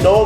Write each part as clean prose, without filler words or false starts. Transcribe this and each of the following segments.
9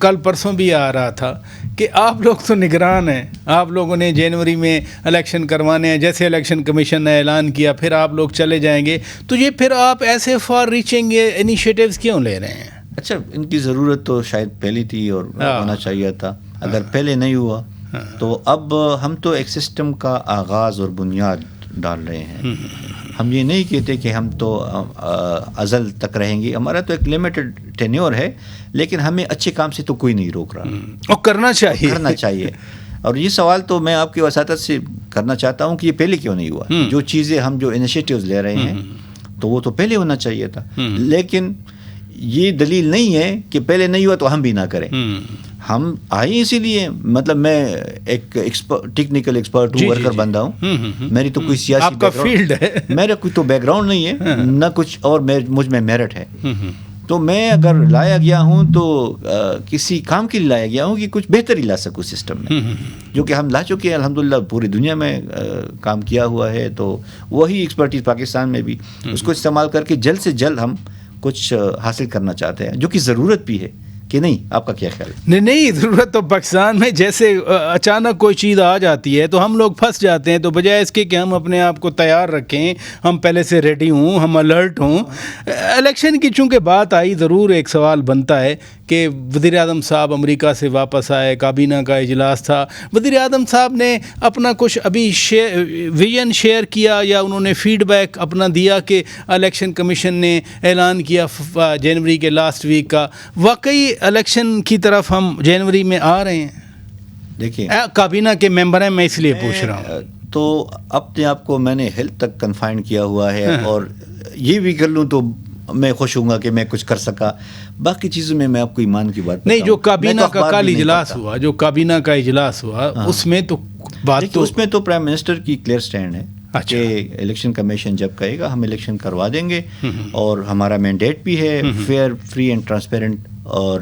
کل پرسوں بھی آ رہا تھا کہ آپ لوگ تو نگران ہیں, آپ لوگوں نے جنوری میں الیکشن کروانے ہیں, جیسے الیکشن کمیشن نے اعلان کیا پھر آپ لوگ چلے جائیں گے, تو یہ پھر آپ ایسے فار ریچنگ انیشیٹیوز کیوں لے رہے ہیں؟ اچھا, ان کی ضرورت تو شاید پہلی تھی اور ہونا چاہیے تھا. اگر پہلے نہیں ہوا تو اب ہم تو ایک سسٹم کا آغاز اور بنیاد ڈال رہے ہیں. ہم یہ نہیں کہتے کہ ہم تو ازل تک رہیں گے, ہمارا تو ایک لمیٹڈ ٹینیور ہے, لیکن ہمیں اچھے کام سے تو کوئی نہیں روک رہا, اور کرنا چاہیے. اور یہ سوال تو میں آپ کی وساطت سے کرنا چاہتا ہوں کہ یہ پہلے کیوں نہیں ہوا. جو چیزیں ہم جو انیشیٹیوز لے رہے ہیں تو وہ تو پہلے ہونا چاہیے تھا, لیکن یہ دلیل نہیں ہے کہ پہلے نہیں ہوا تو ہم بھی نہ کریں. ہم آئے اسی لیے, مطلب میں ایک ٹیکنیکل ایکسپرٹ ہوں, ورکر بندہ ہوں, میری تو کوئی سیاسی آپ کا فیلڈ ہے, میرا کوئی تو بیک گراؤنڈ نہیں ہے نہ کچھ, اور مجھ میں میرٹ ہے. تو میں اگر لایا گیا ہوں تو کسی کام کے لیے لایا گیا ہوں کہ کچھ بہتر ہی لا سکوں سسٹم میں, جو کہ ہم لا چکے ہیں الحمدللہ, پوری دنیا میں کام کیا ہوا ہے. تو وہی ایکسپرٹیز پاکستان میں بھی اس کو استعمال کر کے جلد سے جلد ہم کچھ حاصل کرنا چاہتے ہیں, جو کہ ضرورت بھی ہے کہ نہیں. آپ کا کیا خیال ہے؟ نہیں, ضرورت تو پاکستان میں جیسے اچانک کوئی چیز آ جاتی ہے تو ہم لوگ پھنس جاتے ہیں, تو بجائے اس کے کہ ہم اپنے آپ کو تیار رکھیں, ہم پہلے سے ریڈی ہوں, ہم الرٹ ہوں. الیکشن کی چونکہ بات آئی, ضرور ایک سوال بنتا ہے کہ وزیر اعظم صاحب امریکہ سے واپس آئے, کابینہ کا اجلاس تھا, وزیر اعظم صاحب نے اپنا کچھ ابھی ویژن شیئر کیا یا انہوں نے فیڈ بیک اپنا دیا کہ الیکشن کمیشن نے اعلان کیا جنوری کے لاسٹ ویک کا, واقعی الیکشن کی طرف ہم جنوری میں آ رہے ہیں؟ دیکھیں, کابینہ کے ممبر ہیں, میں اس لیے پوچھ رہا ہوں. تو اپنے آپ کو میں نے ہیلتھ تک کنفائن کیا ہوا ہے, اور یہ بھی کر لوں تو میں خوش ہوں گا کہ میں کچھ کر سکا. باقی چیزوں میں آپ کو ایمان کی بات نہیں, جو کابینہ کا کل اجلاس ہوا, جو کابینہ کا اجلاس ہوا, اس میں تو بات تو اس میں تو پرائم منسٹر کی کلیئر سٹینڈ ہے کہ الیکشن کمیشن جب کہے گا ہم الیکشن کروا دیں گے, اور ہمارا مینڈیٹ بھی ہے فیئر, فری اینڈ ٹرانسپیرنٹ اور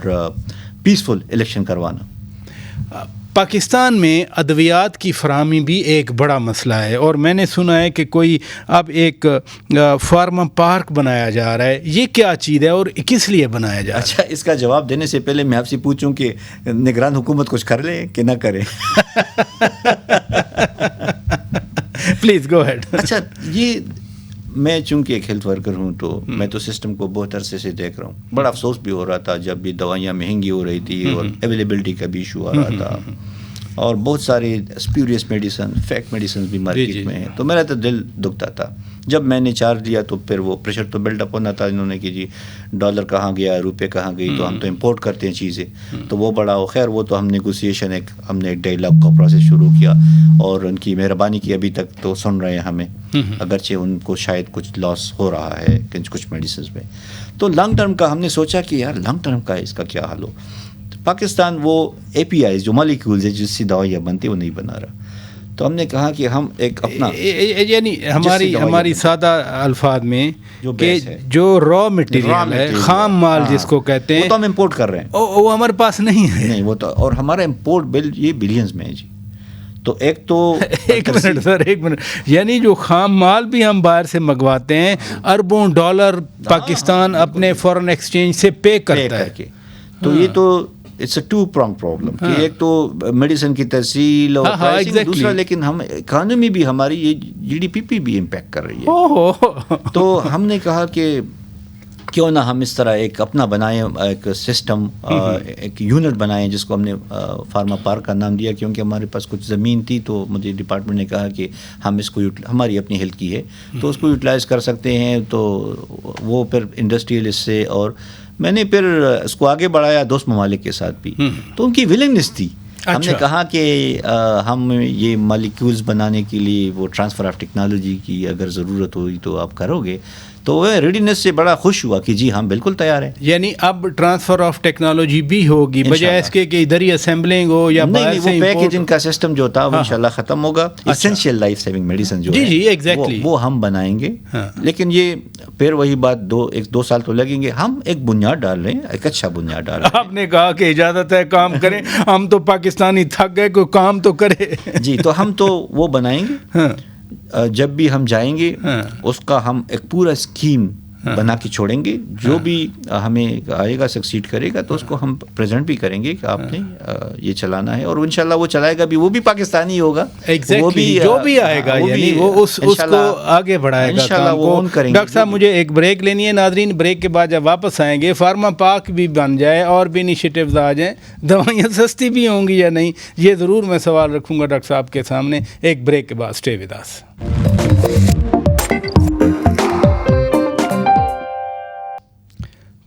پیسفل الیکشن کروانا. پاکستان میں ادویات کی فراہمی بھی ایک بڑا مسئلہ ہے, اور میں نے سنا ہے کہ کوئی اب ایک فارما پارک بنایا جا رہا ہے. یہ کیا چیز ہے اور کس لیے بنایا جا رہا ہے؟ اچھا, اس کا جواب دینے سے پہلے میں آپ سے پوچھوں کہ نگران حکومت کچھ کر لے کہ نہ کرے؟ Please go ahead. اچھا, یہ میں چونکہ ایک ہیلتھ ورکر ہوں تو میں تو سسٹم کو بہت عرصے سے دیکھ رہا ہوں. بڑا افسوس بھی ہو رہا تھا جب بھی دوائیاں مہنگی ہو رہی تھی اور اویلیبلٹی کا بھی ایشو آ رہا تھا, اور بہت سارے اسپیوریس میڈیسن, فیک میڈیسن بھی مارکیٹ میں ہیں. تو میرا تو دل دکھتا تھا جب میں نے چارج لیا, تو پھر وہ پریشر تو بلڈ اپ ہونا تھا انہوں نے کہ جی ڈالر کہاں گیا, روپے کہاں گئی, تو ہم تو امپورٹ کرتے ہیں چیزیں. تو وہ بڑا ہو, خیر وہ تو ہم نیگوسیشن ہم نے ایک ڈائلاگ کا پروسیس شروع کیا, اور ان کی مہربانی کی ابھی تک تو سن رہے ہیں ہمیں, اگرچہ ان کو شاید کچھ لاس ہو رہا ہے کچھ میڈیسنز میں. تو لانگ ٹرم کا ہم نے سوچا کہ یار لانگ ٹرم کا اس کا کیا حل ہو. پاکستان وہ اے پی آئیز جو مالیکیولز ہیں جس سے دوائیاں بنتی وہ نہیں بنا رہا, تو ہم نے کہا کہ ہم ایک اپنا یعنی ہماری سادہ الفاظ میں کہ جو را مٹیریل ہے, خام مال جس کو کہتے ہیں, وہ تو ہم امپورٹ کر رہے ہیں, وہ ہمارے پاس نہیں ہے. نہیں, وہ تو, اور ہمارا امپورٹ بل یہ بلینز میں ہے جی. تو ایک منٹ سر, ایک منٹ, یعنی جو خام مال بھی ہم باہر سے منگواتے ہیں, اربوں ڈالر پاکستان اپنے فورن ایکسچینج سے پے کرتا ہے. تو یہ تو it's a two pronged problem کہ ایک تو میڈیسن کی ترسیل اور دوسرا, لیکن ہم اکانومی بھی ہماری یہ جی ڈی پی بھی امپیکٹ کر رہی ہے. تو ہم نے کہا کہ کیوں نہ ہم اس طرح ایک اپنا بنائیں, ایک سسٹم, ایک یونٹ بنائیں جس کو ہم نے فارما پارک کا نام دیا, کیونکہ ہمارے پاس کچھ زمین تھی تو مجھے ڈپارٹمنٹ نے کہا کہ ہم اس کو, ہماری اپنی ہیلتھ کی ہے تو اس کو یوٹیلائز کر سکتے ہیں. تو وہ پھر انڈسٹریل اس سے, اور میں نے پھر اس کو آگے بڑھایا دوست ممالک کے ساتھ بھی, تو ان کی ولنگنس تھی. ہم نے کہا کہ ہم یہ مالیکیولز بنانے کے لیے وہ ٹرانسفر آف ٹیکنالوجی کی اگر ضرورت ہوئی تو آپ کرو گے. تو وہ ریڈینس سے بڑا خوش ہوا کہ جی ہم بالکل تیار ہیں. یعنی اب ٹرانسفر آف ٹیکنالوجی بھی ہوگی, بجائے اس کے کہ ادھر ہی اسمبلنگ ہو یا باہر سے. وہ پیکیجنگ کا سسٹم جو تھا وہ انشاءاللہ ختم ہوگا. اسینشیل لائف سیونگ میڈیسن جو ہے وہ ہم بنائیں گے, لیکن یہ پھر وہی بات 2 سال تو لگیں گے. ہم ایک بنیاد ڈال رہے ہیں, ایک اچھا بنیاد ڈال رہے ہیں. آپ نے کہا کہ اجازت ہے کام کریں, ہم تو پاکستانی تھک گئے, کوئی کام تو کرے. جی, تو ہم تو وہ بنائیں گے. جب بھی ہم جائیں گے اس کا ہم ایک پورا اسکیم بنا کے چھوڑیں گے. جو بھی ہمیں آئے گا سکسیڈ کرے گا تو اس کو ہم پریزنٹ بھی کریں گے کہ آپ نے یہ چلانا ہے, اور انشاءاللہ وہ چلائے گا بھی, وہ بھی پاکستانی ہوگا. وہ بھی جو بھی آئے گا یعنی وہ اس کو آگے بڑھائے گا. انشاءاللہ وہ اون کریں گے. ڈاکٹر صاحب مجھے ایک بریک لینی ہے. ناظرین بریک کے بعد جب واپس آئیں گے فارما پاک بھی بن جائے اور بھی انیشیٹوز آ جائیں, دوائیاں سستی بھی ہوں گی یا نہیں, یہ ضرور میں سوال رکھوں گا ڈاکٹر صاحب کے سامنے. ایک بریک کے بعد stay with us.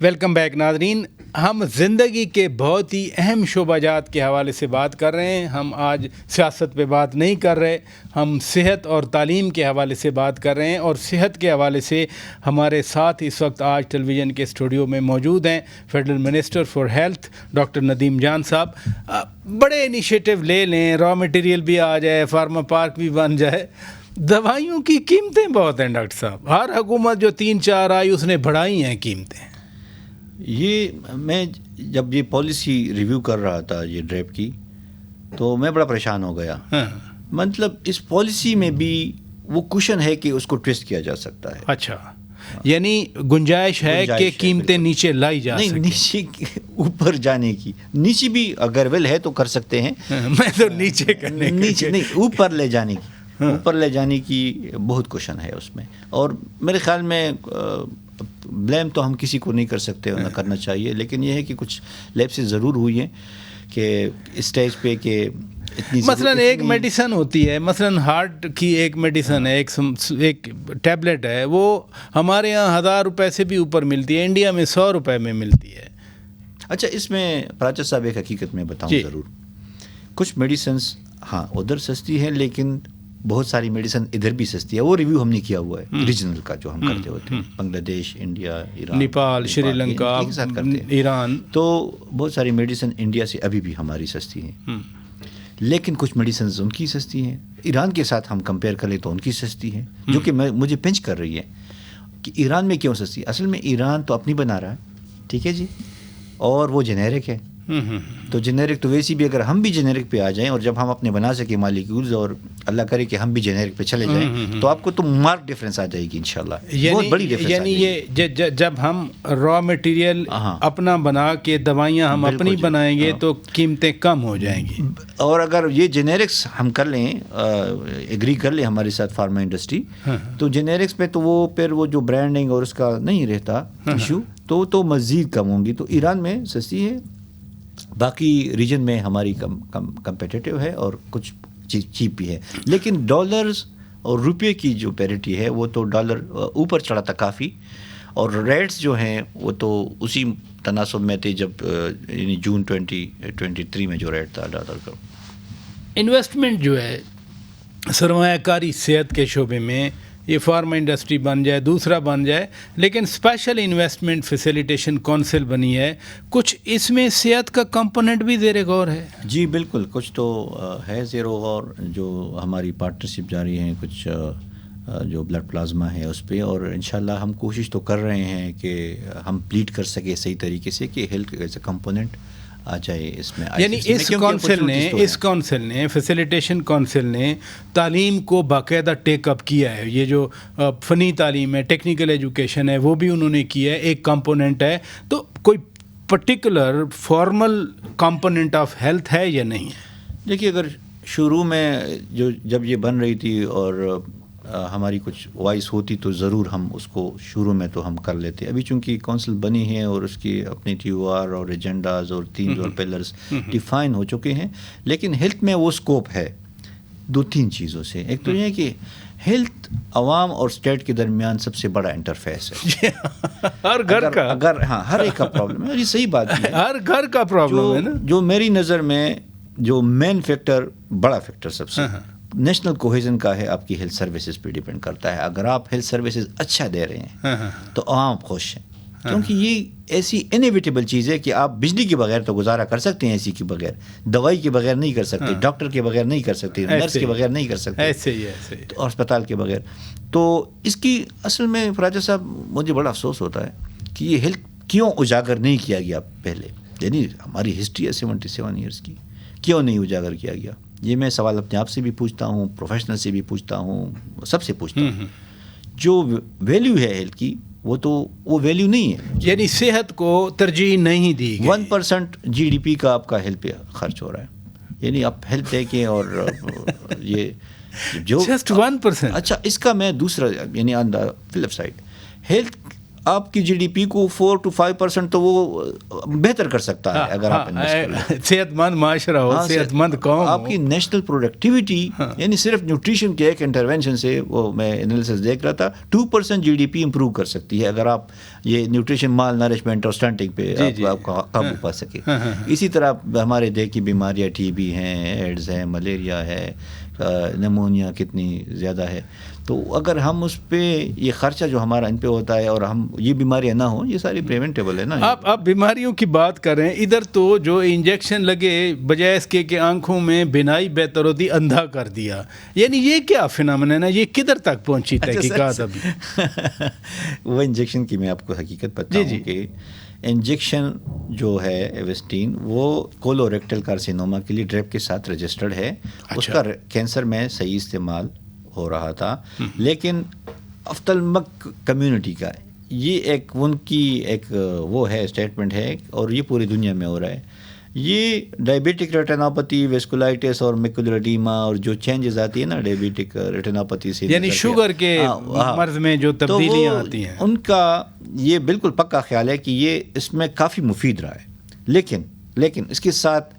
Welcome back ناظرین. ہم زندگی کے بہت ہی اہم شعبہ جات کے حوالے سے بات کر رہے ہیں. ہم آج سیاست پہ بات نہیں کر رہے, ہم صحت اور تعلیم کے حوالے سے بات کر رہے ہیں. اور صحت کے حوالے سے ہمارے ساتھ اس وقت آج ٹیلی ویژن کے اسٹوڈیو میں موجود ہیں federal minister for health doctor Nadeem Jan صاحب. بڑے انیشیٹو لے لیں, را مٹیریل بھی آ جائے, فارما پارک بھی بن جائے, دوائیوں کی قیمتیں بہت ہیں ڈاکٹر صاحب. ہر حکومت جو 3-4 آئی اس نے بڑھائی ہیں قیمتیں. یہ میں جب یہ پالیسی ریویو کر رہا تھا یہ ڈریپ کی, تو میں بڑا پریشان ہو گیا. مطلب اس پالیسی میں بھی وہ کوشن ہے کہ اس کو ٹویسٹ کیا جا سکتا ہے. اچھا, یعنی گنجائش ہے کہ قیمتیں نیچے لائی جا سکیں. نہیں, نیچے اوپر جانے کی, نیچے بھی اگر ویل ہے تو کر سکتے ہیں. میں تو نیچے کرنے نیچے نہیں, اوپر لے جانے کی, اوپر لے جانے کی بہت کوشن ہے اس میں. اور میرے خیال میں بلیم تو ہم کسی کو نہیں کر سکتے اور نہ کرنا چاہیے, لیکن یہ ہے کہ کچھ لیپسز ضرور ہوئی ہیں کہ اسٹیج پہ کہ مثلا ایک میڈیسن ہوتی ہے, مثلا ہارٹ کی ایک میڈیسن ہے, ایک ٹیبلٹ ہے, وہ ہمارے یہاں 1000 روپے سے بھی اوپر ملتی ہے, انڈیا میں 100 روپے میں ملتی ہے. اچھا, اس میں پراچا صاحب ایک حقیقت میں بتاؤں ضرور. کچھ میڈیسنس ہاں ادھر سستی ہیں, لیکن بہت ساری میڈیسن ادھر بھی سستی ہے. وہ ریویو ہم نے کیا ہوا ہے ریجنل کا جو ہم کرتے ہوتے ہیں, بنگلہ دیش, انڈیا, ایران, نیپال, شری لنکا, ایران. تو بہت ساری میڈیسن انڈیا سے ابھی بھی ہماری سستی ہیں, لیکن کچھ میڈیسنز ان کی سستی ہیں. ایران کے ساتھ ہم کمپیئر کریں تو ان کی سستی ہیں, جو کہ مجھے پنچ کر رہی ہے کہ ایران میں کیوں سستی. اصل میں ایران تو اپنی بنا رہا ہے, ٹھیک ہے جی, اور وہ جنیرک ہے. تو جنیرک تو ویسی بھی اگر ہم بھی جنیرک پہ آ جائیں, اور جب ہم اپنے بنا سکیں مالیکیولز, اور اللہ کرے کہ ہم بھی جنیرک پہ چلے جائیں, تو آپ کو تو مارک ڈفرینس آ جائے گی انشاءاللہ, بہت بڑی ڈفرینس. یعنی یہ جب ہم را مٹیریل اپنا بنا کے دوائیاں ہم اپنی بنائیں گے تو قیمتیں کم ہو جائیں گی. اور اگر یہ جنیرکس ہم کر لیں, ایگری کر لیں ہمارے ساتھ فارما انڈسٹری, تو جنیرکس پہ تو وہ پھر وہ جو برانڈنگ اور اس کا نہیں رہتا ایشو, تو مزید کم ہوں گی. تو ایران میں سستی ہے, باقی ریجن میں ہماری کمپیٹیٹیو ہے, اور کچھ چیپ بھی ہے. لیکن ڈالرز اور روپے کی جو پیریٹی ہے وہ تو ڈالر اوپر چڑھا تھا کافی, اور ریٹس جو ہیں وہ تو اسی تناسب میں تھے جب یعنی جون 2023 میں جو ریٹ تھا ڈالر کا. انویسٹمنٹ جو ہے سرمایہ کاری صحت کے شعبے میں, یہ فارما انڈسٹری بن جائے, دوسرا بن جائے, لیکن اسپیشل انویسٹمنٹ فیسیلیٹیشن کونسل بنی ہے, کچھ اس میں صحت کا کمپوننٹ بھی زیر غور ہے. جی بالکل, کچھ تو ہے زیر غور, جو ہماری پارٹنرشپ جاری ہیں, کچھ جو بلڈ پلازما ہے اس پہ, اور انشاءاللہ ہم کوشش تو کر رہے ہیں کہ ہم پلیٹ کر سکے صحیح طریقے سے کہ ہیلتھ ایز اے کمپوننٹ آ جائے اس میں. یعنی اس کونسل نے فیسیلیٹیشن کونسل نے تعلیم کو باقاعدہ ٹیک اپ کیا ہے. یہ جو فنی تعلیم ہے, ٹیکنیکل ایجوکیشن ہے, وہ بھی انہوں نے کیا ہے, ایک کمپوننٹ ہے. تو کوئی particular formal component of health ہے یا نہیں ہے؟ دیکھیے, اگر شروع میں جب یہ بن رہی تھی اور ہماری کچھ وائس ہوتی تو ضرور ہم اس کو شروع میں تو ہم کر لیتے. ابھی چونکہ کونسل بنی ہے اور اس کی اپنی TOR اور ایجنڈاز اور تھیمز اور پلرز ڈیفائن ہو چکے ہیں, لیکن ہیلتھ میں وہ اسکوپ ہے 2-3 چیزوں سے. ایک تو یہ ہے کہ ہیلتھ عوام اور اسٹیٹ کے درمیان سب سے بڑا انٹرفیس ہے. ہر گھر کا, اگر ہاں ہر ایک کا پرابلم ہے, یہ صحیح بات ہے, ہر گھر کا پرابلم ہے نا. جو میری نظر میں جو مین فیکٹر, بڑا فیکٹر سب سے نیشنل کوہیزن کا ہے, آپ کی ہیلتھ سروسز پہ ڈیپینڈ کرتا ہے. اگر آپ ہیلتھ سروسز اچھا دے رہے ہیں تو عوام خوش ہیں, کیونکہ یہ ایسی انیویٹیبل چیز ہے کہ آپ بجلی کے بغیر تو گزارا کر سکتے ہیں, اے سی کے بغیر, دوائی کے بغیر نہیں کر سکتے, ڈاکٹر کے بغیر نہیں کر سکتے, نرس کے بغیر نہیں کر سکتے, اور اسپتال کے بغیر. تو اس کی اصل میں فراجہ صاحب مجھے بڑا افسوس ہوتا ہے کہ یہ ہیلتھ کیوں اجاگر نہیں کیا گیا پہلے. یعنی ہماری ہسٹری ہے 77 ایئرس کی, کیوں نہیں اجاگر کیا گیا؟ یہ میں سوال اپنے آپ سے بھی پوچھتا ہوں, پروفیشنل سے بھی پوچھتا ہوں, سب سے پوچھتا ہوں. جو ویلیو ہے ہیلتھ کی وہ تو وہ ویلیو نہیں ہے. یعنی صحت کو ترجیح نہیں دی گئی. 1% GDP کا آپ کا ہیلتھ پہ خرچ ہو رہا ہے. یعنی آپ ہیلتھ دے کے اور یہ جو جسٹ 1%. اچھا اس کا میں دوسرا یعنی آن دا فلپ سائڈ ہیلتھ آپ کی GDP کو 4 to 5% تو وہ بہتر کر سکتا ہے اگر آپ صحت مند معاشرہ ہو, صحت مند قوم. آپ کی نیشنل پروڈکٹیوٹی یعنی صرف نیوٹریشن کے ایک انٹرونشن سے وہ میں انالیسس دیکھ رہا تھا 2% GDP امپروو کر سکتی ہے اگر آپ یہ نیوٹریشن مال نرشمنٹ اور اسٹنٹنگ پہ آپ قابو پا سکے. اسی طرح ہمارے دیکھ کی بیماریاں TB ہیں, ایڈز ہیں, ملیریا ہے, نمونیا کتنی زیادہ ہے. تو اگر ہم اس پہ یہ خرچہ جو ہمارا ان پہ ہوتا ہے اور ہم یہ بیماریاں نہ ہوں, یہ ساری پریونٹیبل ہے نا. آپ بیماریوں کی بات کریں, ادھر تو جو انجیکشن لگے بجائے اس کے کہ آنکھوں میں بینائی بہتر ہوتی اندھا کر دیا. یعنی یہ کیا فنامنا ہے, یہ کدھر تک پہنچی تحقیقات ابھی؟ وہ انجیکشن کی میں آپ کو حقیقت بتاؤں کہ انجیکشن جو ہے ایوسٹین وہ کولوریکٹل کارسینوما کے لیے ڈریپ کے ساتھ رجسٹرڈ ہے. اس کا کینسر میں صحیح استعمال ہو رہا تھا, لیکن افتالمک کمیونٹی کا یہ ایک ان کی ایک وہ ہے اسٹیٹمنٹ ہے اور یہ پوری دنیا میں ہو رہا ہے. یہ ڈائبیٹک ریٹینوپیتھی, ویسکولائٹس اور میکولر ایڈیما اور جو چینجز آتی ہیں نا ڈائبیٹک ریٹینوپیتھی سے, یعنی شوگر کے مرض میں جو تبدیلیاں آتی ہیں, ان کا یہ بالکل پکا خیال ہے کہ یہ اس میں کافی مفید رہا ہے. لیکن اس کے ساتھ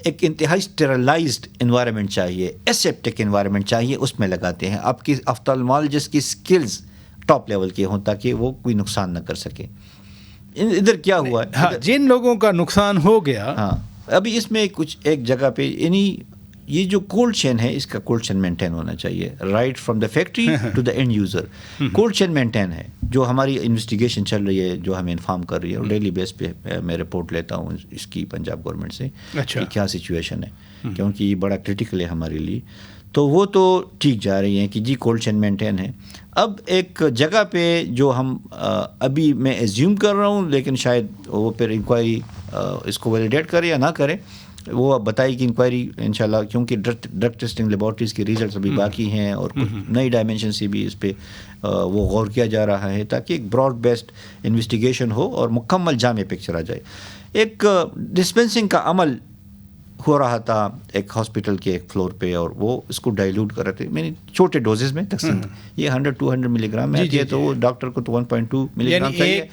ایک انتہائی اسٹیرلائزڈ انوائرمنٹ چاہیے, ایسیپٹک انوائرمنٹ چاہیے, اس میں لگاتے ہیں. آپ کی آفتالمالوجسٹ کی سکلز ٹاپ لیول کے ہوں تاکہ وہ کوئی نقصان نہ کر سکے. ادھر کیا ہوا ہے, ہاں جن لوگوں کا نقصان ہو گیا, ہاں ابھی اس میں کچھ ایک جگہ پہ یعنی یہ جو کولڈ چین ہے اس کا کولڈ چین مینٹین ہونا چاہیے, right from the factory to the end user. Cold chain maintain ہے. جو ہماری انویسٹیگیشن چل رہی ہے جو ہمیں انفارم کر رہی ہے, اور ڈیلی بیس پہ میں رپورٹ لیتا ہوں اس کی پنجاب گورنمنٹ سے کہ کیا سچویشن ہے, کیونکہ یہ بڑا کرٹیکل ہے ہمارے لیے. تو وہ تو ٹھیک جا رہی ہیں کہ جی کولڈ چین مینٹین ہے. اب ایک جگہ پہ جو ہم ابھی میں ایزیوم کر رہا ہوں, لیکن شاید وہ پھر انکوائری اس کو ویلیڈیٹ کرے یا نہ کرے, وہ بتائی کہ انکوائری انشاءاللہ, کیونکہ ڈرگ ٹیسٹنگ لیبارٹریز کے ریزلٹس ابھی باقی ہیں اور کچھ نئی ڈائمینشن سے بھی اس پہ وہ غور کیا جا رہا ہے تاکہ ایک براڈ بیسڈ انویسٹیگیشن ہو اور مکمل جامع پکچر آ جائے. ایک ڈسپینسنگ کا عمل ہو رہا تھا ایک ہاسپٹل کے ایک فلور پہ, اور وہ اس کو ڈائلوٹ کر رہے تھے, میں نے چھوٹے ڈوزز میں تقسیم, یہ 100-200 ملی گرام میں آتی ہے, تو وہ ڈاکٹر کو تو 1.2 ملی گرام چاہیے.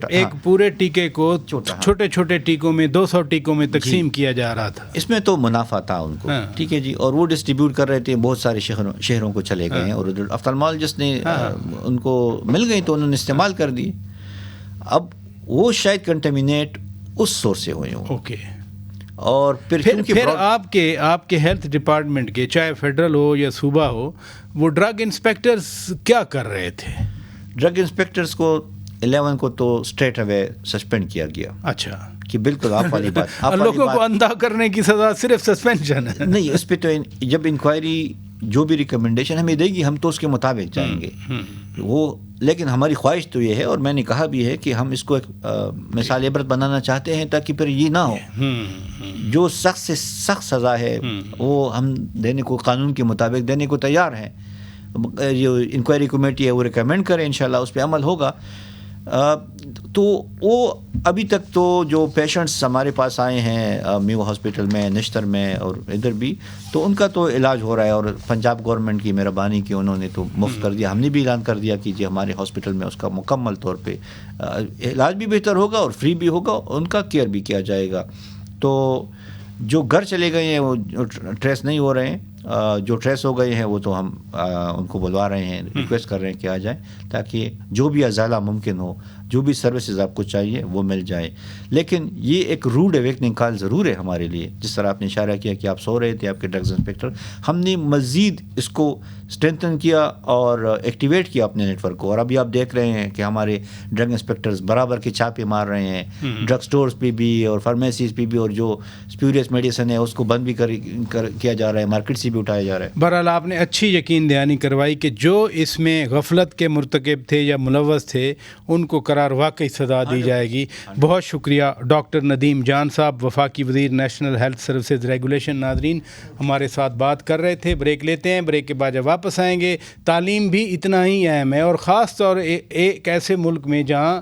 ایک پورے ٹیکے کو چھوٹے چھوٹے ٹیکوں میں 200 ٹیکوں میں تقسیم کیا جا رہا تھا. اس میں تو منافع تھا ان کو, ٹھیک ہے جی, اور وہ ڈسٹریبیوٹ کر رہے تھے, بہت سارے شہروں کو چلے گئے ہیں, اور آفتالمالوجسٹ نے ان کو مل گئی تو انہوں نے استعمال کر دی. اب وہ شاید کنٹامینیٹ اس سورس سے ہوئے ہوں. اوکے. اور پھر آپ کے ہیلتھ ڈپارٹمنٹ کے, چاہے فیڈرل ہو یا صوبہ ہو, وہ ڈرگ انسپیکٹرز کیا کر رہے تھے؟ ڈرگ انسپیکٹرز کو 11 کو تو اسٹریٹ اوے سسپینڈ کیا گیا. اچھا, کہ بالکل آپ والی بات, لوگوں کو اندھا کرنے کی سزا صرف سسپینشن ہے. نہیں, اس پہ تو جب انکوائری جو بھی ریکمنڈیشن ہمیں دے گی ہم تو اس کے مطابق جائیں گے وہ. لیکن ہماری خواہش تو یہ ہے, اور میں نے کہا بھی ہے کہ ہم اس کو ایک مثال عبرت بنانا چاہتے ہیں تاکہ پھر یہ نہ ہو. جو سخت سے سخت سزا ہے وہ ہم دینے کو, قانون کے مطابق دینے کو تیار ہیں. جو انکوائری کمیٹی ہے وہ ریکمینڈ کرے, انشاءاللہ اس پہ عمل ہوگا. تو وہ ابھی تک تو جو پیشنٹس ہمارے پاس آئے ہیں میو ہاسپٹل میں, نشتر میں اور ادھر بھی, تو ان کا تو علاج ہو رہا ہے, اور پنجاب گورنمنٹ کی مہربانی کی انہوں نے تو مفت کر دیا. ہم نے بھی اعلان کر دیا کہ جی ہمارے ہاسپٹل میں اس کا مکمل طور پہ علاج بھی بہتر ہوگا اور فری بھی ہوگا, ان کا کیئر بھی کیا جائے گا. تو جو گھر چلے گئے ہیں وہ ٹریس نہیں ہو رہے ہیں, جو ٹریس ہو گئے ہیں وہ تو ہم ان کو بلوا رہے ہیں, ریکویسٹ کر رہے ہیں کہ آ جائیں تاکہ جو بھی ازالہ ممکن ہو, جو بھی سروسز آپ کو چاہیے وہ مل جائے. لیکن یہ ایک روڈ اویکننگ کال ضرور ہے ہمارے لیے, جس طرح آپ نے اشارہ کیا کہ آپ سو رہے تھے آپ کے ڈرگز انسپیکٹر. ہم نے مزید اس کو اسٹرینتھن کیا اور ایکٹیویٹ کیا اپنے نیٹ ورک کو, اور ابھی آپ دیکھ رہے ہیں کہ ہمارے ڈرگ انسپیکٹرز برابر کے چھاپے مار رہے ہیں ڈرگ سٹورز پہ بھی اور فارمیسیز پہ بھی, اور جو اسپیوریس میڈیسن ہے اس کو بند بھی کیا جا رہا ہے, مارکیٹ سے بھی اٹھایا جا رہا ہے. بہرحال آپ نے اچھی یقین دہانی کروائی کہ جو اس میں غفلت کے مرتکب تھے یا ملوث تھے ان کو قرار قرار واقعی سزا دی جائے گی. بہت شکریہ ڈاکٹر ندیم جان صاحب, وفاقی وزیر نیشنل ہیلتھ سروسز ریگولیشن. ناظرین ہمارے ساتھ بات کر رہے تھے. بریک لیتے ہیں, بریک کے بعد جب واپس آئیں گے, تعلیم بھی اتنا ہی اہم ہے, اور خاص طور ایک ایسے ملک میں جہاں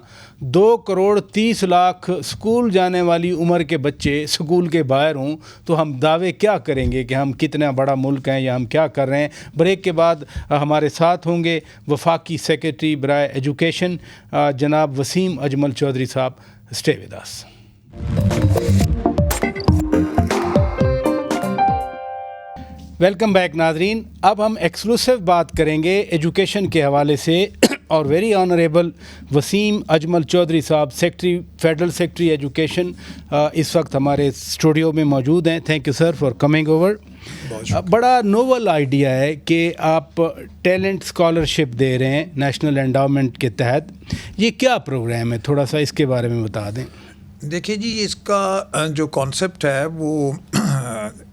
2,30,00,000 اسکول جانے والی عمر کے بچے اسکول کے باہر ہوں, تو ہم دعوے کیا کریں گے کہ ہم کتنا بڑا ملک ہیں یا ہم کیا کر رہے ہیں. بریک کے بعد ہمارے ساتھ ہوں گے وفاقی سیکریٹری برائے ایجوکیشن جناب وسیم اجمل چودھری صاحب. Stay with us. Welcome back ناظرین. اب ہم ایکسکلوسیو بات کریں گے ایجوکیشن کے حوالے سے, اور ویری آنریبل وسیم اجمل چودھری صاحب, فیڈرل سیکرٹری ایجوکیشن, اس وقت ہمارے اسٹوڈیو میں موجود ہیں. Thank you sir for coming over. بڑا نوول آئیڈیا ہے کہ آپ ٹیلنٹ اسکالرشپ دے رہے ہیں نیشنل انڈاؤمنٹ کے تحت. یہ کیا پروگرام ہے, تھوڑا سا اس کے بارے میں بتا دیں. دیکھیے جی, اس کا جو کانسیپٹ ہے وہ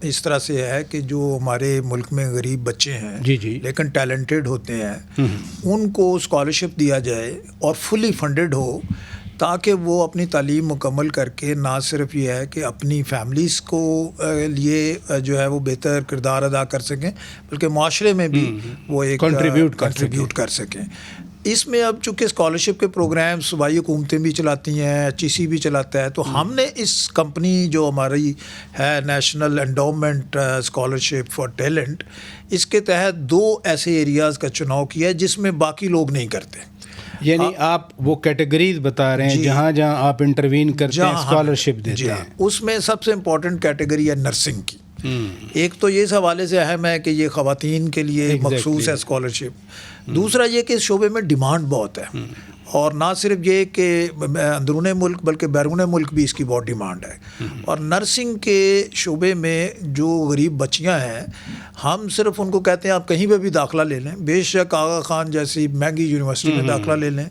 اس طرح سے ہے کہ جو ہمارے ملک میں غریب بچے ہیں جی لیکن ٹیلنٹڈ ہوتے ہیں, ان کو اسکالرشپ دیا جائے اور فلی فنڈڈ ہو, تاکہ وہ اپنی تعلیم مکمل کر کے نہ صرف یہ ہے کہ اپنی فیملیز کو لیے جو ہے وہ بہتر کردار ادا کر سکیں, بلکہ معاشرے میں بھی وہ ایک کنٹریبیوٹ کر سکیں. اس میں اب چونکہ اسکالرشپ کے پروگرام صوبائی حکومتیں بھی چلاتی ہیں, HEC بھی چلاتا ہے, تو ہم نے اس کمپنی جو ہماری ہے national endowment scholarship for talent, اس کے تحت 2 ایسے ایریاز کا چناؤ کیا ہے جس میں باقی لوگ نہیں کرتے. یعنی آپ وہ کیٹیگریز بتا رہے ہیں جہاں آپ انٹروین کرتے ہیں, اسکالرشپ دیتے ہیں. اس میں سب سے امپورٹنٹ کیٹیگری ہے نرسنگ کی. ایک تو یہ اس حوالے سے اہم ہے کہ یہ خواتین کے لیے مخصوص ہے اسکالرشپ. دوسرا یہ کہ اس شعبے میں ڈیمانڈ بہت ہے, اور نہ صرف یہ کہ اندرون ملک بلکہ بیرون ملک بھی اس کی بہت ڈیمانڈ ہے. اور نرسنگ کے شعبے میں جو غریب بچیاں ہیں, ہم صرف ان کو کہتے ہیں آپ کہیں پہ بھی داخلہ لے لیں, بے شک آغا خان جیسی مہنگی یونیورسٹی میں داخلہ لے لیں,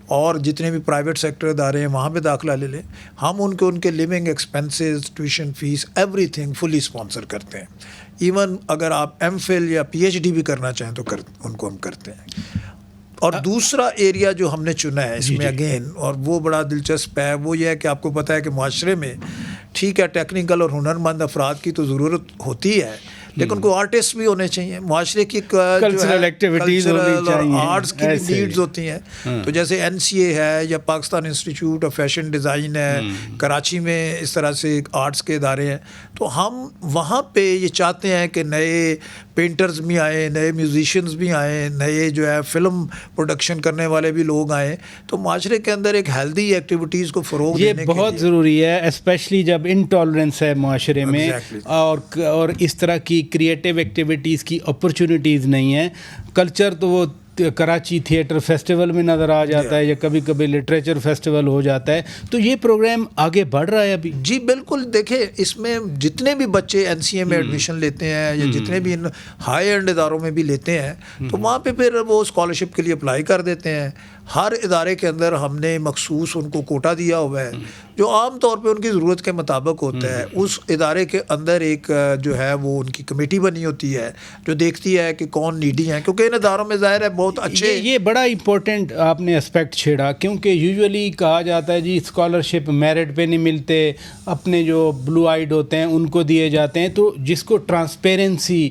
اور جتنے بھی پرائیویٹ سیکٹر ادارے ہیں وہاں پہ داخلہ لے لیں. ہم ان کے living expenses, tuition fees, everything fully sponsor کرتے ہیں. ایون اگر آپ MPhil یا PhD بھی کرنا چاہیں تو ان کو ہم کرتے ہیں. اور دوسرا ایریا جو ہم نے چنا ہے اس میں اگین, اور وہ بڑا دلچسپ ہے, وہ یہ ہے کہ آپ کو پتہ ہے کہ معاشرے میں ٹھیک ہے ٹیکنیکل اور ہنرمند افراد کی تو ضرورت ہوتی ہے, لیکن کوئی آرٹسٹ بھی ہونے چاہیے. معاشرے کی کلچرل ایکٹیویٹیز اور آرٹس کی بھی نیڈز ہوتی ہیں. تو جیسے NCA ہے یا Pakistan institute of fashion design ہے, کراچی میں اس طرح سے آرٹس کے ادارے ہیں. تو ہم وہاں پہ یہ چاہتے ہیں کہ نئے پینٹرز بھی آئیں, نئے میوزیشینز بھی آئیں, نئے جو ہے فلم پروڈکشن کرنے والے بھی لوگ آئیں. تو معاشرے کے اندر ایک ہیلدی ایکٹیویٹیز کو فروغ دینے کے لیے یہ بہت ضروری ہے, اسپیشلی جب انٹالرنس ہے معاشرے میں, اور اس طرح کی کریٹیو ایکٹیویٹیز کی اپرچونیٹیز نہیں ہیں. کلچر تو وہ کراچی تھیٹر فیسٹیول میں نظر آ جاتا ہے, یا کبھی کبھی لٹریچر فیسٹیول ہو جاتا ہے. تو یہ پروگرام آگے بڑھ رہا ہے ابھی. جی بالکل. دیکھیں اس میں جتنے بھی بچے NCA میں ایڈمیشن لیتے ہیں یا جتنے بھی ہائی اینڈ اداروں میں بھی لیتے ہیں, تو وہاں پہ پھر وہ اسکالرشپ کے لیے اپلائی کر دیتے ہیں. ہر ادارے کے اندر ہم نے مخصوص ان کو کوٹا دیا ہوا ہے جو عام طور پہ ان کی ضرورت کے مطابق ہوتا ہے. اس ادارے کے اندر ایک جو ہے وہ ان کی کمیٹی بنی ہوتی ہے جو دیکھتی ہے کہ کون نیڈی ہیں, کیونکہ ان اداروں میں ظاہر ہے بہت اچھے. یہ بڑا امپورٹنٹ آپ نے اسپیکٹ چھیڑا, کیونکہ یوزولی کہا جاتا ہے جی اسکالرشپ میرٹ پہ نہیں ملتے, اپنے جو بلو آئیڈ ہوتے ہیں ان کو دیے جاتے ہیں. تو جس کو ٹرانسپیرنسی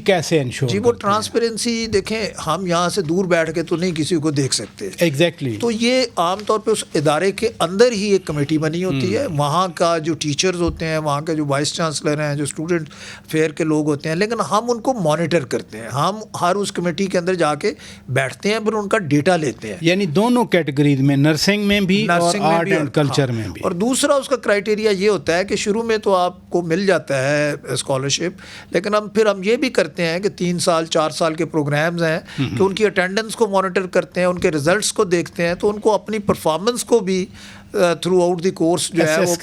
کیسے انشور؟ جی وہ ٹرانسپیرنسی دیکھیں, ہم یہاں سے دور بیٹھ کے تو نہیں کسی کو دیکھ سکتے. ایگزیکٹلی. تو یہ عام طور پہ اس ادارے کے اندر ہی ایک کمیٹی بنی ہوتی ہے. وہاں کا جو ٹیچرز ہوتے ہیں, وہاں کے جو وائس چانسلر ہیں, جو اسٹوڈنٹ افیئر کے لوگ ہوتے ہیں, لیکن ہم ان کو مانیٹر کرتے ہیں. ہم ہر اس کمیٹی کے اندر جا کے بیٹھتے ہیں, پھر ان کا ڈیٹا لیتے ہیں. یعنی دونوں کیٹیگریز میں, نرسنگ میں بھی اور آرٹ اینڈ کلچر میں بھی. اور دوسرا اس کا کرائٹیریا یہ ہوتا ہے کہ شروع میں تو آپ کو مل جاتا ہے اسکالرشپ, لیکن ہم یہ بھی کرتے ہیں کہ 3 سال 4 سال کے پروگرامز ہیں کہ ان کی اٹینڈنس کو مانیٹر کرتے ہیں, ان کے ریزلٹس کو دیکھتے ہیں. تو ان کو اپنی پرفارمنس کو بھی تھرو آؤٹ دی کورس جو ہے وہ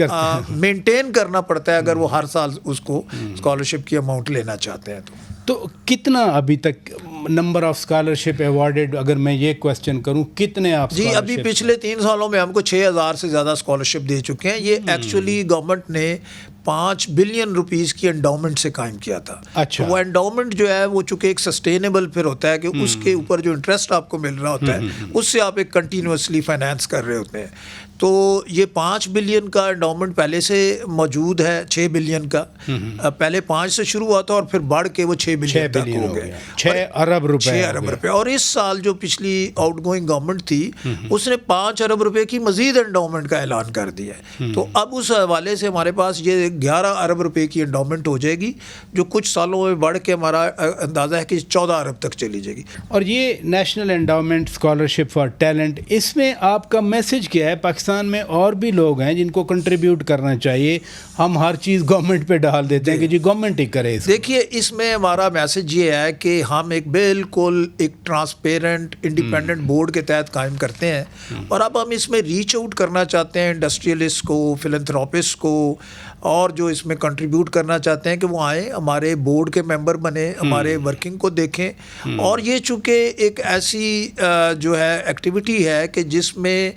مینٹین کرنا پڑتا ہے, اگر وہ ہر سال اس کو اسکالرشپ کی اماؤنٹ لینا چاہتے ہیں. تو کتنا ابھی تک نمبر آف اسکالرشپ ایوارڈڈ, اگر میں یہ کویسچن کروں, کتنے آپ؟ جی ابھی پچھلے 3 سالوں میں ہم کو 6,000 سے زیادہ اسکالرشپ دے چکے ہیں. یہ ایکچولی گورنمنٹ نے 5 بلین روپیز کی انڈاؤمنٹ سے قائم کیا تھا. اچھا. وہ انڈاؤمنٹ جو ہے وہ چونکہ ایک سسٹینیبل پھر ہوتا ہے کہ اس کے اوپر جو انٹرسٹ آپ کو مل رہا ہوتا ہے اس سے آپ ایک کنٹینیوسلی فائنانس کر رہے ہوتے ہیں. تو یہ 5 بلین کا انڈاؤمنٹ پہلے سے موجود ہے. 6 بلین کا پہلے 5 سے شروع ہوا تھا اور پھر بڑھ کے وہ 6 بلین تک ہو گئے. 6 ارب روپے. 6 ارب روپے. اور اس سال جو پچھلی آؤٹ گوئنگ گورنمنٹ تھی اس نے 5 ارب روپے کی مزید انڈاؤمنٹ کا اعلان کر دیا ہے. تو اب اس حوالے سے ہمارے پاس یہ 11 ارب روپے کی انڈاؤمنٹ ہو جائے گی جو کچھ سالوں میں بڑھ کے ہمارا اندازہ ہے کہ 14 ارب تک چلی جائے گی. اور یہ national endowment scholarship for talent, اس میں آپ کا میسج کیا ہے؟ پاکستان میں اور بھی لوگ ہیں جن کو کنٹریبیوٹ کرنا چاہیے، ہم ہر چیز گورنمنٹ پہ ڈال دیتے ہیں کہ جی گورنمنٹ ہی کرے. دیکھیے اس میں ہمارا میسج یہ ہے کہ ہم ایک بالکل ایک ٹرانسپیرنٹ انڈیپینڈنٹ بورڈ کے تحت قائم کرتے ہیں اور اب ہم اس میں ریچ آؤٹ کرنا چاہتے ہیں انڈسٹریلسٹ کو، فلنتھراپسٹ کو، اور جو اس میں کنٹریبیوٹ کرنا چاہتے ہیں کہ وہ آئیں ہمارے بورڈ کے ممبر بنیں، ہمارے ورکنگ کو دیکھیں. اور یہ چونکہ ایک ایسی جو ہے ایکٹیویٹی ہے کہ جس میں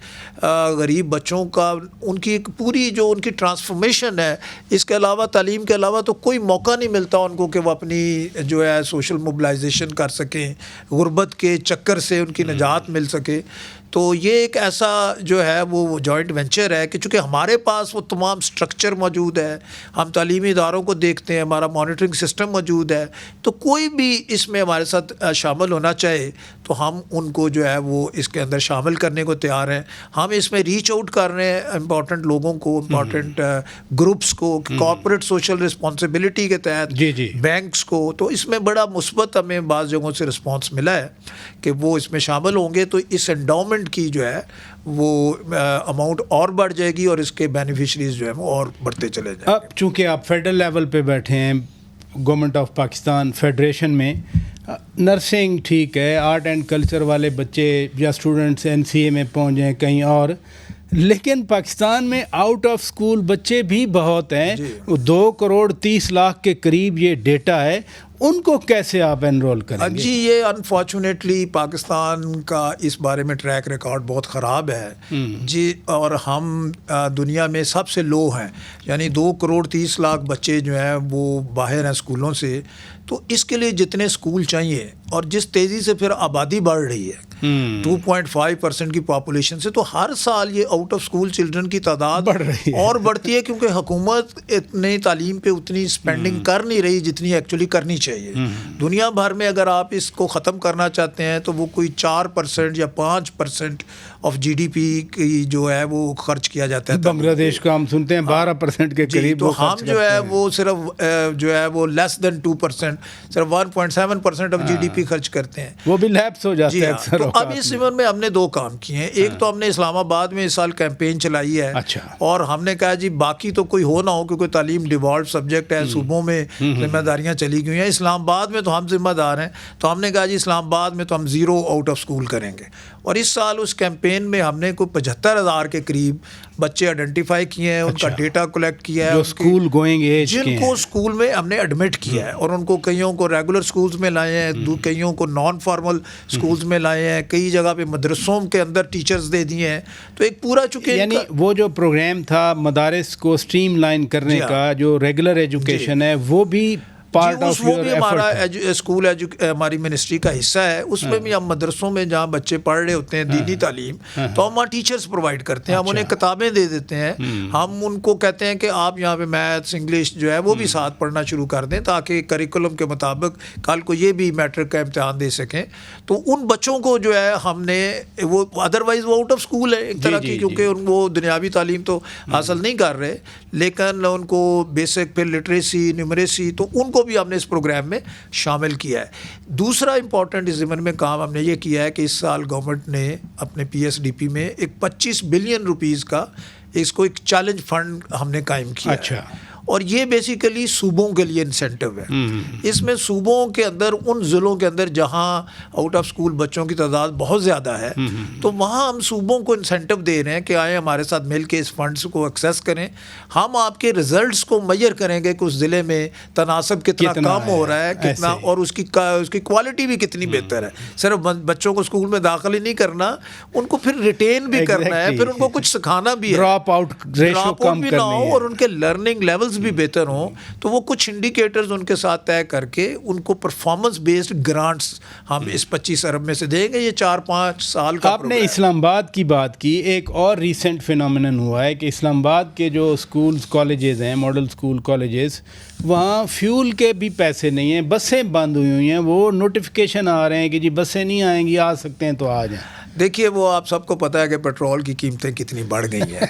غریب بچوں کا ان کی ایک پوری جو ان کی ٹرانسفارمیشن ہے، اس کے علاوہ تعلیم کے علاوہ تو کوئی موقع نہیں ملتا ان کو کہ وہ اپنی جو ہے سوشل موبلائزیشن کر سکیں، غربت کے چکر سے ان کی نجات مل سکے. تو یہ ایک ایسا جو ہے وہ جوائنٹ وینچر ہے کہ چونکہ ہمارے پاس وہ تمام سٹرکچر موجود ہے، ہم تعلیمی اداروں کو دیکھتے ہیں، ہمارا مانیٹرنگ سسٹم موجود ہے، تو کوئی بھی اس میں ہمارے ساتھ شامل ہونا چاہے تو ہم ان کو جو ہے وہ اس کے اندر شامل کرنے کو تیار ہیں. ہم اس میں ریچ آؤٹ کر رہے ہیں امپورٹنٹ لوگوں کو، امپورٹنٹ گروپس کو، کارپوریٹ سوشل رسپانسبلٹی کے تحت بینکس کو. تو اس میں بڑا مثبت ہمیں بعض جگہوں سے رسپانس ملا ہے کہ وہ اس میں شامل ہوں گے تو اس انڈاؤمنٹ کی جو ہے وہ اماؤنٹ اور بڑھ جائے گی اور اس کے بینیفیشریز جو ہیں وہ اور بڑھتے چلے جائیں گے. اب چونکہ آپ فیڈرل لیول پہ بیٹھے ہیں گورنمنٹ آف پاکستان فیڈریشن میں، نرسنگ ٹھیک ہے، آرٹ اینڈ کلچر والے بچے یا اسٹوڈنٹس NCA میں پہنچ جائیں کہیں اور، لیکن پاکستان میں آؤٹ آف اسکول بچے بھی بہت ہیں. 2 کروڑ 30 لاکھ کے قریب یہ ڈیٹا ہے. ان کو کیسے آپ انرول کریں گے؟ جی یہ انفارچونیٹلی پاکستان کا اس بارے میں ٹریک ریکارڈ بہت خراب ہے جی. اور ہم دنیا میں سب سے لو ہیں، یعنی 2 کروڑ 30 لاکھ بچے جو ہیں وہ باہر ہیں اسکولوں سے. تو اس کے لیے جتنے اسکول چاہیے اور جس تیزی سے پھر آبادی بڑھ رہی ہے 2.5% کی پاپولیشن سے، تو ہر سال یہ آؤٹ آف اسکول چلڈرن کی تعداد بڑھ رہی ہے اور بڑھتی ہے کیونکہ حکومت اتنی تعلیم پہ اتنی اسپینڈنگ کر نہیں رہی جتنی ایکچولی کرنی چاہیے. دنیا بھر میں اگر آپ اس کو ختم کرنا چاہتے ہیں تو وہ کوئی 4% یا 5% آف GDP کی جو ہے وہ خرچ کیا جاتا ہے. بنگلہ دیش کا ہم سنتے ہیں 12% کے قریب. تو ہم جو ہے وہ صرف جو ہے وہ لیس دین 2%، صرف 1.7% آف GDP خرچ کرتے ہیں. وہ بھی لیپس ہو جاتے ہیں اکثر. تو اب اس زمن میں ہم نے 2 کام کیے ہیں. ایک تو ہم نے اسلام آباد میں اس سال کیمپین چلائی ہے اور ہم نے کہا جی باقی تو کوئی ہو نہ ہو کیونکہ تعلیم ڈیوالوڈ سبجیکٹ ہے، صوبوں میں ذمہ داریاں چلی گئی ہیں. اسلام آباد میں تو ہم ذمہ دار ہیں، تو ہم نے کہا جی اسلام آباد میں تو ہم 0 آؤٹ آف اسکول کریں گے. اور اس سال اس کیمپین میں ہم نے کوئی 75,000 کے قریب بچے آئیڈینٹیفائی کیے ہیں، ان کا ڈیٹا کلیکٹ کیا ہے، جو اسکول گوئنگ ایج جن کو اسکول میں ہم نے ایڈمٹ کیا ہے، اور ان کو کئیوں کو ریگولر اسکولز میں لائے ہیں، کئیوں کو نان فارمل اسکولز میں لائے ہیں، کئی جگہ پہ مدرسوں کے اندر ٹیچرز دے دیے ہیں. تو ایک پورا چونکہ یعنی وہ جو پروگرام تھا مدارس کو اسٹریم لائن کرنے کا، جو ریگولر ایجوکیشن ہے، وہ بھی پارٹ آف وہ بھی ہمارا اسکول ہماری منسٹری کا حصہ ہے. اس میں بھی ہم مدرسوں میں جہاں بچے پڑھ رہے ہوتے ہیں دینی تعلیم، تو ہم وہاں ٹیچرز پرووائڈ کرتے ہیں. ہم انہیں کتابیں دے دیتے ہیں، ہم ان کو کہتے ہیں کہ آپ یہاں پہ میتھس انگلش جو ہے وہ بھی ساتھ پڑھنا شروع کر دیں تاکہ کریکولم کے مطابق کل کو یہ بھی میٹرک کا امتحان دے سکیں. تو ان بچوں کو جو ہے ہم نے وہ ادروائز وہ آؤٹ آف اسکول ہے ایک طرح کی، کیونکہ وہ دنیاوی تعلیم تو حاصل نہیں کر رہے، لیکن ان کو بیسک پھر لٹریسی نیومریسی تو ان کو بھی ہم نے اس پروگرام میں شامل کیا ہے. دوسرا امپورٹنٹ اس ضمن میں کام ہم نے یہ کیا ہے کہ اس سال گورنمنٹ نے اپنے PSDP میں ایک 25 بلین روپیز کا اس کو ایک چیلنج فنڈ ہم نے قائم کیا. اچھا. اور یہ بیسیکلی صوبوں کے لیے انسینٹو ہے. اس میں صوبوں کے اندر ان ضلعوں کے اندر جہاں آؤٹ آف اسکول بچوں کی تعداد بہت زیادہ ہے تو وہاں ہم صوبوں کو انسینٹو دے رہے ہیں کہ آئیں ہمارے ساتھ مل کے اس فنڈس کو ایکسیس کریں. ہم آپ کے ریزلٹس کو میئر کریں گے کہ اس ضلع میں تناسب کتنا کم ہو رہا ہے، کتنا، اور اس کی کوالٹی بھی کتنی بہتر ہے. صرف بچوں کو اسکول میں داخل ہی نہیں کرنا، ان کو پھر ریٹین بھی کرنا ہے، پھر ان کو کچھ سکھانا بھی ہے، ڈراپ آؤٹ ریشو کم بھی نہ ہو اور ان کے لرننگ لیولز بھی بہتر ہوں تو وہ کچھ انڈیکیٹرز ان کے ساتھ طے کر کے ان کو پرفارمنس بیسڈ گرانٹس ہم اس 25 ارب میں سے دیں گے. یہ 4-5 سال کا آپ نے اسلام آباد کی بات کی. ایک اور ریسنٹ فینومینن ہوا ہے کہ اسلام آباد کے جو اسکولز کالجز ہیں, ماڈل اسکول کالجز, وہاں فیول کے بھی پیسے نہیں ہیں, بسیں بند ہوئی ہیں, وہ نوٹیفیکیشن آ رہے ہیں کہ جی بسیں نہیں آئیں گی, آ سکتے ہیں تو آ جائیں. دیکھیے وہ آپ سب کو پتہ ہے کہ پیٹرول کی قیمتیں کتنی بڑھ گئی ہیں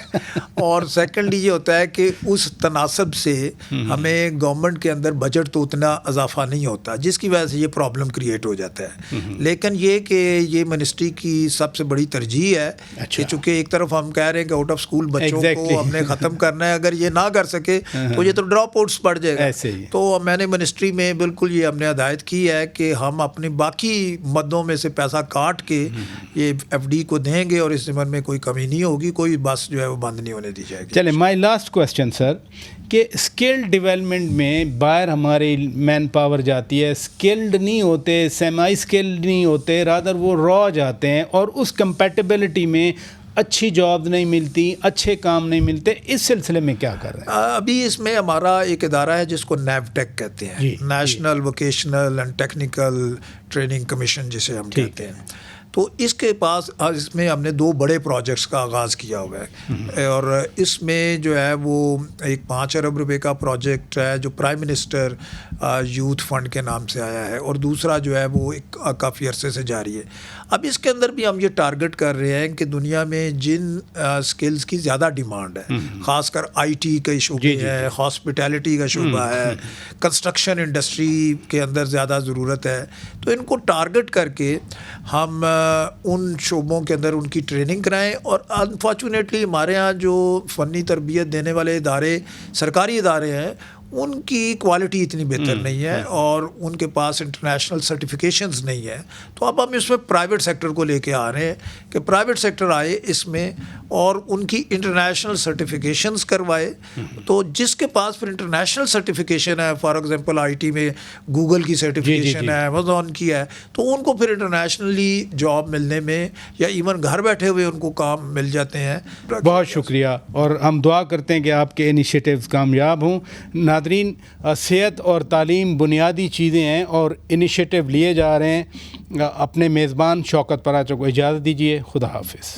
اور سیکنڈلی یہ ہوتا ہے کہ اس تناسب سے ہمیں گورنمنٹ کے اندر بجٹ تو اتنا اضافہ نہیں ہوتا, جس کی وجہ سے یہ پرابلم کریٹ ہو جاتا ہے. لیکن یہ کہ یہ منسٹری کی سب سے بڑی ترجیح ہے کہ چونکہ ایک طرف ہم کہہ رہے ہیں کہ آؤٹ آف اسکول بچوں کو ہم نے ختم کرنا ہے, اگر یہ نہ کر سکے تو یہ تو ڈراپ آؤٹس بڑھ جائے گا. تو میں نے منسٹری میں بالکل یہ ہم نے ہدایت کی ہے کہ ہم اپنے باقی مدوں میں سے پیسہ کاٹ کے یہ ایف ڈی کو دیں گے اور اس زمن میں کوئی کمی نہیں ہوگی, کوئی بس جو ہے وہ بند نہیں ہونے دی جائے گی. چلیں مائی لاسٹ کوسچن سر, کہ اسکل ڈیولپمنٹ میں باہر ہماری مین پاور جاتی ہے, اسکلڈ نہیں ہوتے, سیمائی اسکلڈ نہیں ہوتے, رادر وہ را جاتے ہیں اور اس کمپیٹیبلٹی میں اچھی جاب نہیں ملتی, اچھے کام نہیں ملتے. اس سلسلے میں کیا کر رہے ہیں؟ ابھی اس میں ہمارا ایک ادارہ ہے جس کو نیوٹیک کہتے ہیں, national vocational and technical training commission جسے ہم کہتے ہیں. تو اس کے پاس اس میں ہم نے 2 بڑے پروجیکٹس کا آغاز کیا ہوا ہے اور اس میں جو ہے وہ ایک 5 ارب روپے کا پروجیکٹ ہے جو پرائم منسٹر یوتھ فنڈ کے نام سے آیا ہے, اور دوسرا جو ہے وہ ایک کافی عرصے سے جاری ہے. اب اس کے اندر بھی ہم یہ ٹارگٹ کر رہے ہیں کہ دنیا میں جن سکلز کی زیادہ ڈیمانڈ ہے, خاص کر آئی ٹی کے شعبے ہے, ہاسپٹیلٹی کا شعبہ ہے, کنسٹرکشن انڈسٹری کے اندر زیادہ ضرورت ہے, تو ان کو ٹارگٹ کر کے ہم ان شعبوں کے اندر ان کی ٹریننگ کرائیں. اور انفارچونیٹلی ہمارے ہاں جو فنی تربیت دینے والے ادارے سرکاری ادارے ہیں ان کی کوالٹی اتنی بہتر نہیں ہے اور ان کے پاس انٹرنیشنل سرٹیفکیشنز نہیں ہے. تو اب ہم اس میں پرائیویٹ سیکٹر کو لے کے آ رہے ہیں کہ پرائیویٹ سیکٹر آئے اس میں اور ان کی انٹرنیشنل سرٹیفکیشنز کروائے. تو جس کے پاس پھر انٹرنیشنل سرٹیفکیشن ہے, فار ایگزامپل آئی ٹی میں گوگل کی سرٹیفکیشن ہے, ایمیزون کی ہے, تو ان کو پھر انٹرنیشنلی جاب ملنے میں یا ایون گھر بیٹھے ہوئے ان کو کام مل جاتے ہیں. بہت شکریہ, اور ہم دعا کرتے ہیں کہ آپ کے انیشیٹیوز کامیاب ہوں. ناظرین, صحت اور تعلیم بنیادی چیزیں ہیں اور انیشیٹو لیے جا رہے ہیں. اپنے میزبان شوکت پراچا کو اجازت دیجیے. خدا حافظ.